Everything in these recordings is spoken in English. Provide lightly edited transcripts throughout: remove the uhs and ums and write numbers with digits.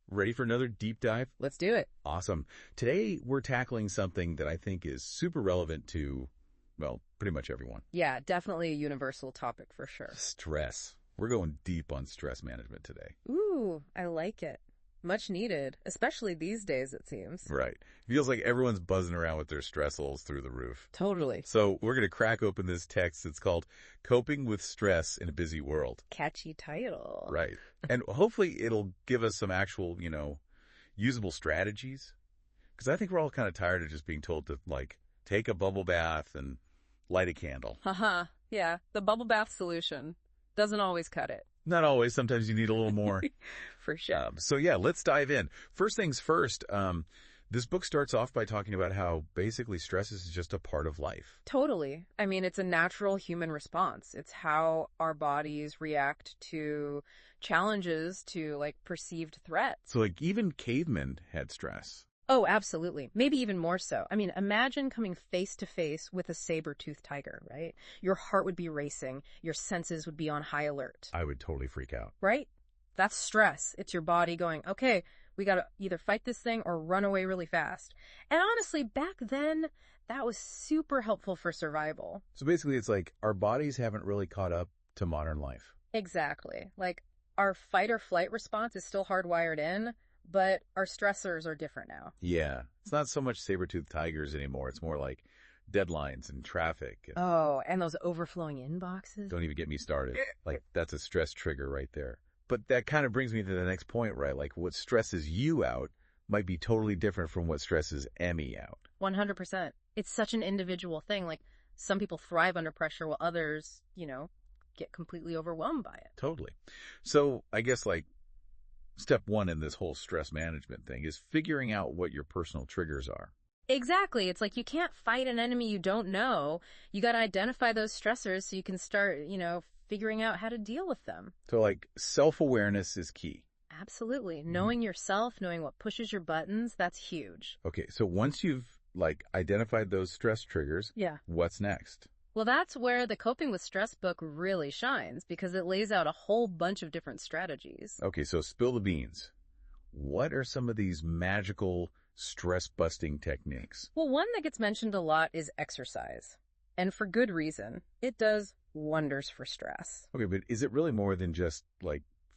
Ready for another deep dive? Let's do it. Awesome. Today, we're tackling something that I think is super relevant to, well, pretty much everyone. Yeah, definitely a universal topic for sure. Stress. We're going deep on stress management today. Ooh, I like it. Much needed, especially these days, it seems. Right. Feels like everyone's buzzing around with their stress levels through the roof. Totally. So we're going to crack open this text. It's called Coping with Stress in a Busy World. Catchy title. Right. And hopefully it'll give us some actual, usable strategies. Because I think we're all kind of tired of just being told to, take a bubble bath and light a candle. Haha, yeah. The bubble bath solution doesn't always cut it. Not always. Sometimes you need a little more. For sure. So let's dive in. First things first, this book starts off by talking about how basically stress is just a part of life. Totally. I mean, it's a natural human response. It's how our bodies react to challenges, to perceived threats. So even cavemen had stress. Oh, absolutely. Maybe even more so. I mean, imagine coming face to face with a saber-toothed tiger, right? Your heart would be racing. Your senses would be on high alert. I would totally freak out. Right? That's stress. It's your body going, okay, we got to either fight this thing or run away really fast. And honestly, back then, that was super helpful for survival. So basically, it's like our bodies haven't really caught up to modern life. Exactly. Our fight or flight response is still hardwired in, but our stressors are different now. Yeah. It's not so much saber-toothed tigers anymore. It's more like deadlines and traffic. And those overflowing inboxes. Don't even get me started. That's a stress trigger right there. But that kind of brings me to the next point, right? What stresses you out might be totally different from what stresses Emmy out. 100%. It's such an individual thing. Some people thrive under pressure while others, get completely overwhelmed by it. Totally. So I guess step one in this whole stress management thing is figuring out what your personal triggers are. Exactly. It's you can't fight an enemy you don't know. You got to identify those stressors so you can start, figuring out how to deal with them. So self-awareness is key. Absolutely. Knowing yourself, knowing what pushes your buttons, that's huge. Okay. So once you've identified those stress triggers, yeah, what's next? Well, that's where the Coping with Stress book really shines because it lays out a whole bunch of different strategies. Okay, so spill the beans. What are some of these magical stress-busting techniques? Well, one that gets mentioned a lot is exercise. And for good reason. It does wonders for stress. Okay, but is it really more than just,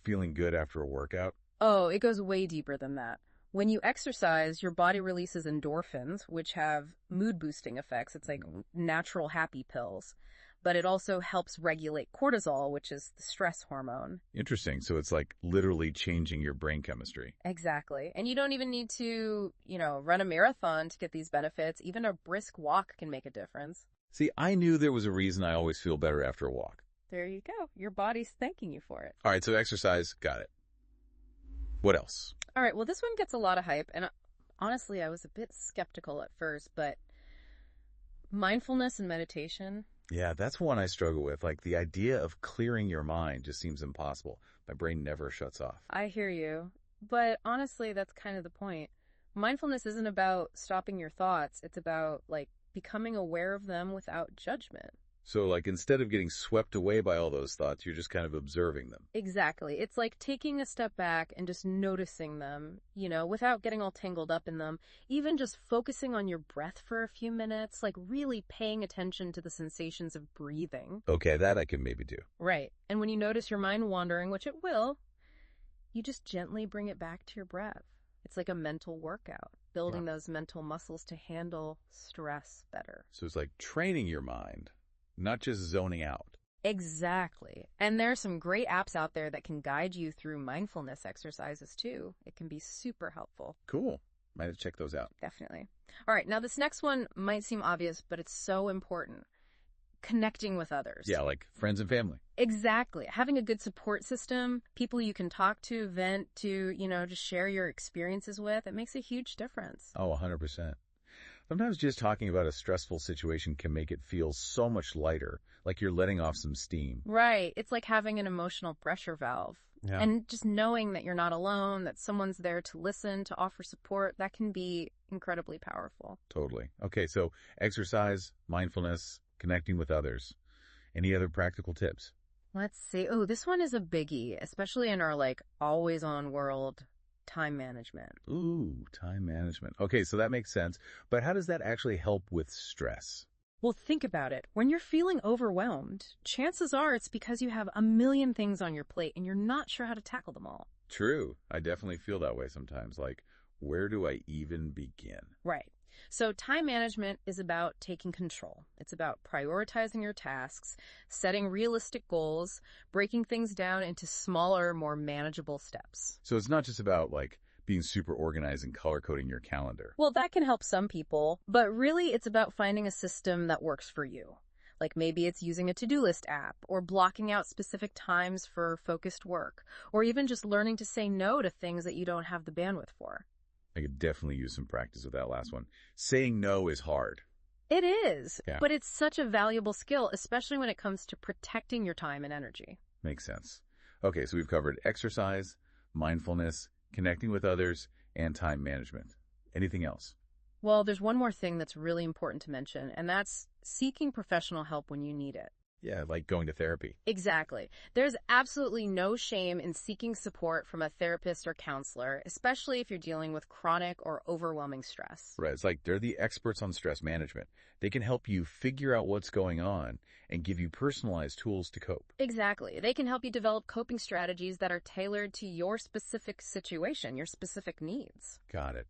feeling good after a workout? Oh, it goes way deeper than that. When you exercise, your body releases endorphins, which have mood-boosting effects. It's like natural happy pills. But it also helps regulate cortisol, which is the stress hormone. Interesting. So it's literally changing your brain chemistry. Exactly. And you don't even need to, run a marathon to get these benefits. Even a brisk walk can make a difference. See, I knew there was a reason I always feel better after a walk. There you go. Your body's thanking you for it. All right, so exercise, got it. What else? All right, well, this one gets a lot of hype, and honestly, I was a bit skeptical at first, but mindfulness and meditation. Yeah, that's one I struggle with. The idea of clearing your mind just seems impossible. My brain never shuts off. I hear you, but honestly, that's kind of the point. Mindfulness isn't about stopping your thoughts. It's about, becoming aware of them without judgment. So, instead of getting swept away by all those thoughts, you're just kind of observing them. Exactly. It's like taking a step back and just noticing them, without getting all tangled up in them. Even just focusing on your breath for a few minutes, really paying attention to the sensations of breathing. Okay, that I can maybe do. Right. And when you notice your mind wandering, which it will, you just gently bring it back to your breath. It's like a mental workout, building those mental muscles to handle stress better. So it's like training your mind, not just zoning out. Exactly. And there are some great apps out there that can guide you through mindfulness exercises too. It can be super helpful. Cool. Might have to check those out. Definitely. All right. Now this next one might seem obvious, but it's so important. Connecting with others. Yeah, like friends and family. Exactly. Having a good support system, people you can talk to, vent to, just share your experiences with, it makes a huge difference. Oh, 100%. Sometimes just talking about a stressful situation can make it feel so much lighter, like you're letting off some steam. Right. It's like having an emotional pressure valve. Yeah. And just knowing that you're not alone, that someone's there to listen, to offer support, that can be incredibly powerful. Totally. Okay, so exercise, mindfulness, connecting with others. Any other practical tips? Let's see. Oh, this one is a biggie, especially in our always on world. time management. Ooh, time management. Okay, so that makes sense. But how does that actually help with stress? Well, think about it. When you're feeling overwhelmed, chances are it's because you have a million things on your plate and you're not sure how to tackle them all. True. I definitely feel that way sometimes. Like, where do I even begin? Right. So time management is about taking control. It's about prioritizing your tasks, setting realistic goals, breaking things down into smaller, more manageable steps. So it's not just about like being super organized and color coding your calendar. Well, that can help some people, but really it's about finding a system that works for you. Like maybe it's using a to-do list app, or blocking out specific times for focused work, or even just learning to say no to things that you don't have the bandwidth for. I could definitely use some practice with that last one. Saying no is hard. It is, Yeah. but it's such a valuable skill, especially when it comes to protecting your time and energy. Makes sense. Okay, so we've covered exercise, mindfulness, connecting with others, and time management. Anything else? Well, there's one more thing that's really important to mention, and that's seeking professional help when you need it. Yeah, like going to therapy. Exactly. There's absolutely no shame in seeking support from a therapist or counselor, especially if you're dealing with chronic or overwhelming stress. Right, it's like they're the experts on stress management. They can help you figure out what's going on and give you personalized tools to cope. Exactly. They can help you develop coping strategies that are tailored to your specific situation, your specific needs. Got it.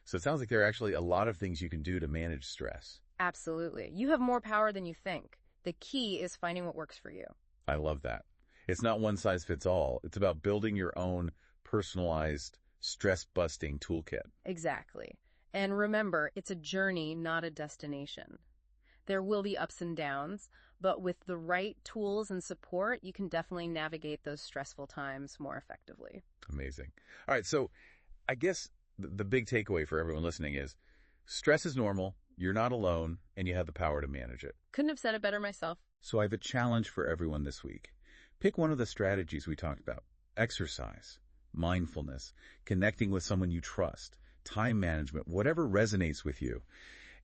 So it sounds like there are actually a lot of things you can do to manage stress. Absolutely. You have more power than you think. The key is finding what works for you. I love that. It's not one size fits all. It's about building your own personalized stress-busting toolkit. Exactly. And remember, it's a journey, not a destination. There will be ups and downs, but with the right tools and support, you can definitely navigate those stressful times more effectively. Amazing. All right, so I guess the big takeaway for everyone listening is stress is normal, you're not alone, and you have the power to manage it. Couldn't have said it better myself. So I have a challenge for everyone this week. Pick one of the strategies we talked about. Exercise, mindfulness, connecting with someone you trust, time management, whatever resonates with you,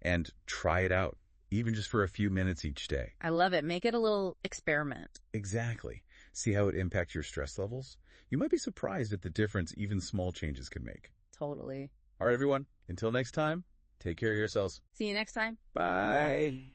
and try it out, even just for a few minutes each day. I love it. Make it a little experiment. Exactly. See how it impacts your stress levels? You might be surprised at the difference even small changes can make. Totally. All right, everyone. Until next time, take care of yourselves. See you next time. Bye.